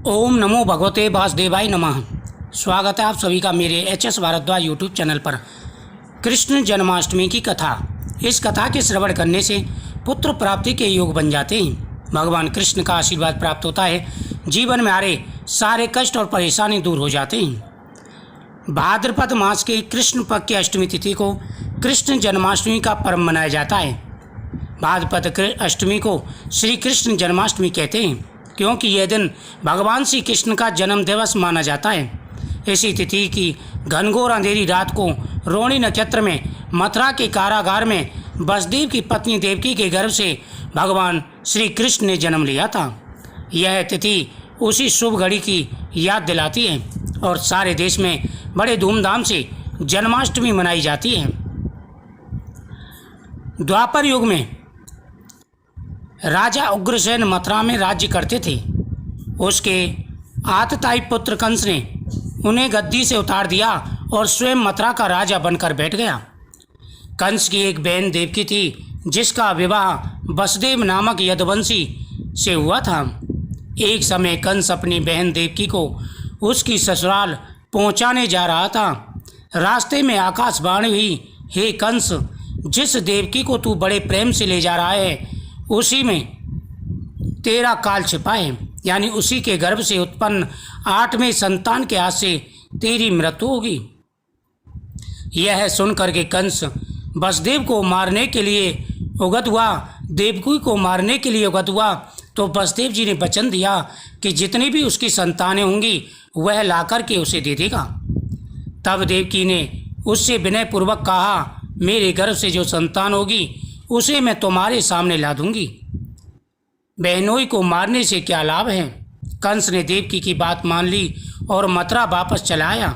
ओम नमो भगवते वासुदेवाय नमः। स्वागत है आप सभी का मेरे HS भारद्वाज यूट्यूब चैनल पर। कृष्ण जन्माष्टमी की कथा। इस कथा के श्रवण करने से पुत्र प्राप्ति के योग बन जाते हैं। भगवान कृष्ण का आशीर्वाद प्राप्त होता है। जीवन में आ रहे सारे कष्ट और परेशानी दूर हो जाते हैं। भाद्रपद मास के कृष्ण पक्ष की अष्टमी तिथि को कृष्ण जन्माष्टमी का पर्व मनाया जाता है। भाद्रपद अष्टमी को श्री कृष्ण जन्माष्टमी कहते हैं क्योंकि यह दिन भगवान श्री कृष्ण का जन्म दिवस माना जाता है। इसी तिथि की घनघोर अंधेरी रात को रोहिणी नक्षत्र में मथुरा के कारागार में वसुदेव की पत्नी देवकी के गर्भ से भगवान श्री कृष्ण ने जन्म लिया था। यह तिथि उसी शुभ घड़ी की याद दिलाती है और सारे देश में बड़े धूमधाम से जन्माष्टमी मनाई जाती है। द्वापर युग में राजा उग्रसेन मथुरा में राज्य करते थे। उसके आतताई पुत्र कंस ने उन्हें गद्दी से उतार दिया और स्वयं मथुरा का राजा बनकर बैठ गया। कंस की एक बहन देवकी थी जिसका विवाह वसुदेव नामक यदुवंशी से हुआ था। एक समय कंस अपनी बहन देवकी को उसकी ससुराल पहुंचाने जा रहा था। रास्ते में आकाशवाणी हुई, हे कंस, जिस देवकी को तू बड़े प्रेम से ले जा रहा है उसी में तेरा काल छिपा है, यानी उसी के गर्भ से उत्पन्न 8वें संतान के हाथ से तेरी मृत्यु होगी। यह सुनकर के कंस वसुदेव को मारने के लिए उगत हुआ, देवकी को मारने के लिए उगत हुआ। तो वसुदेव जी ने वचन दिया कि जितनी भी उसकी संतानें होंगी वह लाकर के उसे दे देगा। तब देवकी ने उससे विनयपूर्वक कहा, मेरे गर्भ से जो संतान होगी उसे मैं तुम्हारे सामने ला दूंगी। बहनोई को मारने से क्या लाभ है। कंस ने देवकी की बात मान ली और मथुरा वापस चला आया।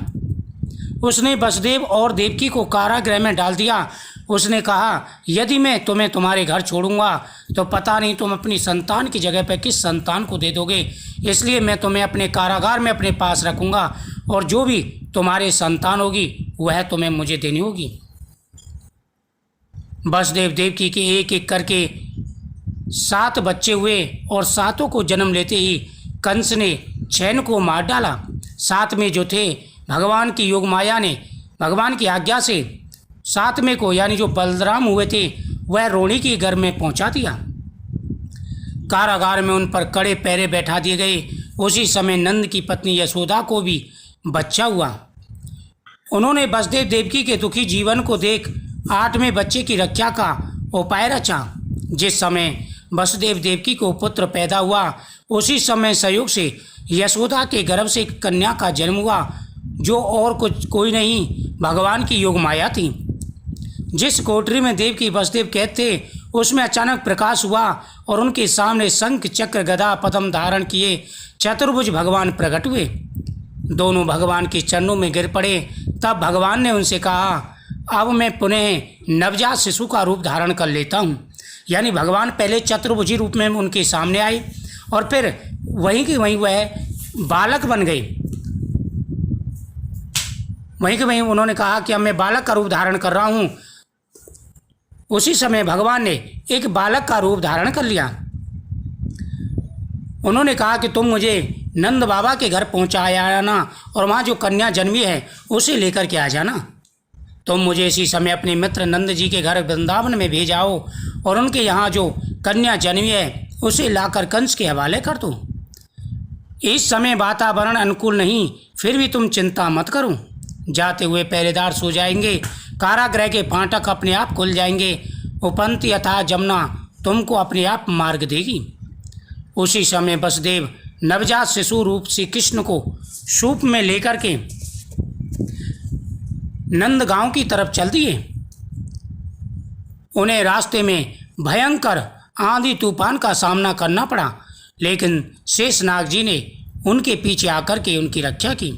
उसने वसुदेव और देवकी को कारागृह में डाल दिया। उसने कहा, यदि मैं तुम्हें तुम्हारे घर छोड़ूंगा तो पता नहीं तुम अपनी संतान की जगह पर किस संतान को दे दोगे, इसलिए मैं तुम्हें अपने कारागार में अपने पास रखूंगा और जो भी तुम्हारे संतान होगी वह तुम्हें मुझे देनी होगी। वसुदेव देवकी के एक एक करके 7 बच्चे हुए और 7 को जन्म लेते ही कंस ने 6 को मार डाला। 7वें जो थे भगवान की योग माया ने भगवान की आज्ञा से 7वें को, यानी जो बलराम हुए थे, वह रोहिणी के घर में पहुंचा दिया। कारागार में उन पर कड़े पैरे बैठा दिए गए। उसी समय नंद की पत्नी यशोदा को भी बच्चा हुआ। उन्होंने वसुदेव देवकी के दुखी जीवन को देख 8वें बच्चे की रक्षा का उपाय रचा। जिस समय वसुदेव देवकी को पुत्र पैदा हुआ उसी समय संयोग से यशोदा के गर्भ से कन्या का जन्म हुआ, जो और कुछ कोई नहीं भगवान की योग माया थी। जिस कोठरी में देवकी वसुदेव कैद थे उसमें अचानक प्रकाश हुआ और उनके सामने शंख चक्र गदा पद्म धारण किए चतुर्भुज भगवान प्रकट हुए। दोनों भगवान के चरणों में गिर पड़े। तब भगवान ने उनसे कहा, अब मैं पुनः नवजात शिशु का रूप धारण कर लेता हूँ। यानी भगवान पहले चतुर्भुजी रूप में उनके सामने आए और फिर वहीं के वहीं वह बालक बन गए। वहीं के वहीं उन्होंने कहा कि अब मैं बालक का रूप धारण कर रहा हूँ। उसी समय भगवान ने एक बालक का रूप धारण कर लिया। उन्होंने कहा कि तुम मुझे नंद बाबा के घर पहुँचाया आना और वहाँ जो कन्या जन्मी है उसे लेकर के आ जाना। तुम मुझे इसी समय अपने मित्र नंद जी के घर वृंदावन में भेजाओ और उनके यहाँ जो कन्या जन्मी है उसे लाकर कंस के हवाले कर दो। इस समय वातावरण अनुकूल नहीं, फिर भी तुम चिंता मत करो। जाते हुए पहरेदार सो जाएंगे, कारागृह के फाटक अपने आप खुल जाएंगे, उपंती अथाह जमुना तुमको अपने आप मार्ग देगी। उसी समय वसुदेव नवजात शिशु रूप श्री कृष्ण को सूप में लेकर के नंद गांव की तरफ चल दिए। उन्हें रास्ते में भयंकर आंधी तूफान का सामना करना पड़ा, लेकिन शेषनाग जी ने उनके पीछे आकर के उनकी रक्षा की।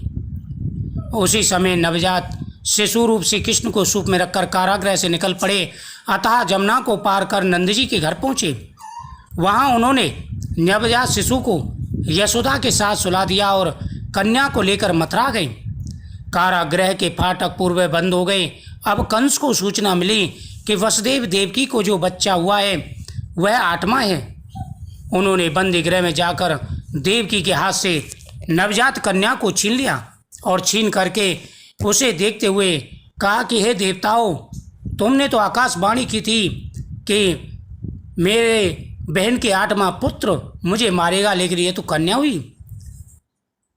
उसी समय नवजात शिशु रूप श्री कृष्ण को सूप में रखकर कारागृह से निकल पड़े। अतः जमुना को पार कर नंद जी के घर पहुँचे। वहाँ उन्होंने नवजात शिशु को यशोदा के साथ सुला दिया और कन्या को लेकर मथुरा गए। कारागृह के फाटक पूर्व बंद हो गए। अब कंस को सूचना मिली कि वसुदेव देवकी को जो बच्चा हुआ है वह 8वां है। उन्होंने बंदी गृह में जाकर देवकी के हाथ से नवजात कन्या को छीन लिया और छीन करके उसे देखते हुए कहा कि हे देवताओं, तुमने तो आकाशवाणी की थी कि मेरे बहन के 8वां पुत्र मुझे मारेगा, लेकिन ये तो कन्या हुई।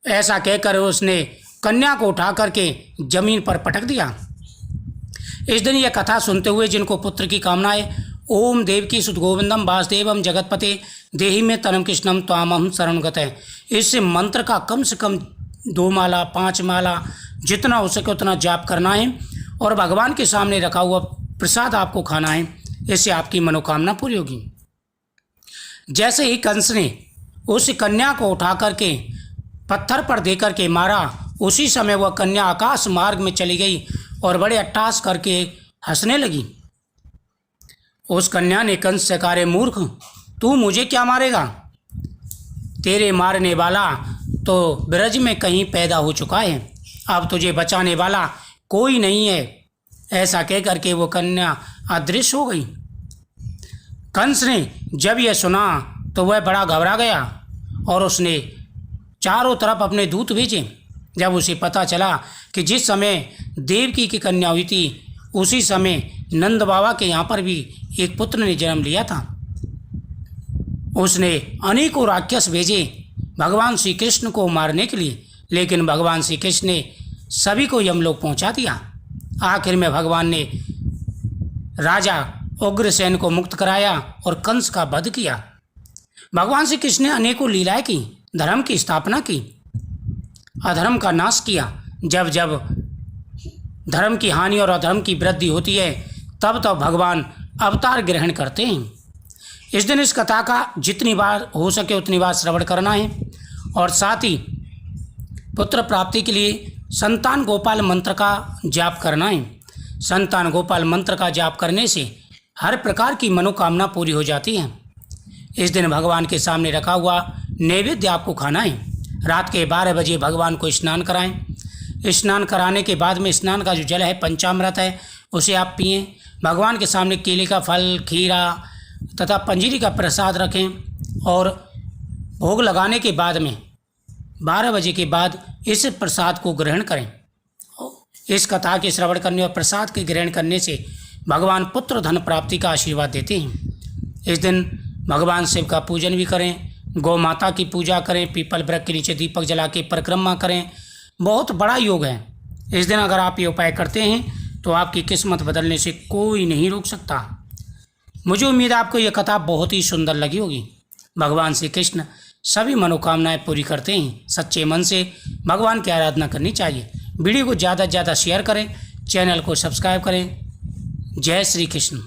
ऐसा कहकर उसने कन्या को उठा करके जमीन पर पटक दिया। इस दिन यह कथा सुनते हुए जिनको पुत्र की कामना है, ओम देवकी सुत गोविंदम वासुदेवम जगतपते देहि में तनम कृष्णम त्वामहं शरणं गतः, इस मंत्र का कम से कम 2 माला 5 माला जितना हो सके उतना जाप करना है और भगवान के सामने रखा हुआ प्रसाद आपको खाना है। इससे आपकी मनोकामना पूरी होगी। जैसे ही कंस ने उस कन्या को उठा करके पत्थर पर दे करके मारा, उसी समय वह कन्या आकाश मार्ग में चली गई और बड़े अट्टहास करके हंसने लगी। उस कन्या ने कंस से कहा, मूर्ख, तू मुझे क्या मारेगा? तेरे मारने वाला तो ब्रज में कहीं पैदा हो चुका है, अब तुझे बचाने वाला कोई नहीं है। ऐसा कह करके वो कन्या अदृश्य हो गई। कंस ने जब यह सुना तो वह बड़ा घबरा गया और उसने चारों तरफ अपने दूत भेजे। जब उसे पता चला कि जिस समय देवकी की कन्या हुई थी उसी समय नंद बाबा के यहाँ पर भी एक पुत्र ने जन्म लिया था, उसने अनेकों राक्षस भेजे भगवान श्री कृष्ण को मारने के लिए, लेकिन भगवान श्री कृष्ण ने सभी को यमलोक पहुँचा दिया। आखिर में भगवान ने राजा उग्रसेन को मुक्त कराया और कंस का वध किया। भगवान श्री कृष्ण ने अनेकों लीलाएं की, धर्म की स्थापना की, अधर्म का नाश किया। जब जब धर्म की हानि और अधर्म की वृद्धि होती है तब तब भगवान अवतार ग्रहण करते हैं। इस दिन इस कथा का जितनी बार हो सके उतनी बार श्रवण करना है और साथ ही पुत्र प्राप्ति के लिए संतान गोपाल मंत्र का जाप करना है। संतान गोपाल मंत्र का जाप करने से हर प्रकार की मनोकामना पूरी हो जाती है। इस दिन भगवान के सामने रखा हुआ नैवेद्य आपको खाना है। रात के 12 बजे भगवान को स्नान कराएं। स्नान कराने के बाद में स्नान का जो जल है पंचामृत है उसे आप पिएं। भगवान के सामने केले का फल, खीरा तथा पंजीरी का प्रसाद रखें और भोग लगाने के बाद में 12 बजे के बाद इस प्रसाद को ग्रहण करें। इस कथा के श्रवण करने और प्रसाद के ग्रहण करने से भगवान पुत्र धन प्राप्ति का आशीर्वाद देते हैं। इस दिन भगवान शिव का पूजन भी करें, गौ माता की पूजा करें, पीपल वृक्ष के नीचे दीपक जला के परिक्रमा करें। बहुत बड़ा योग है। इस दिन अगर आप ये उपाय करते हैं तो आपकी किस्मत बदलने से कोई नहीं रोक सकता। मुझे उम्मीद है आपको यह कथा बहुत ही सुंदर लगी होगी। भगवान श्री कृष्ण सभी मनोकामनाएं पूरी करते हैं। सच्चे मन से भगवान की आराधना करनी चाहिए। वीडियो को ज़्यादा से ज़्यादा शेयर करें, चैनल को सब्सक्राइब करें। जय श्री कृष्ण।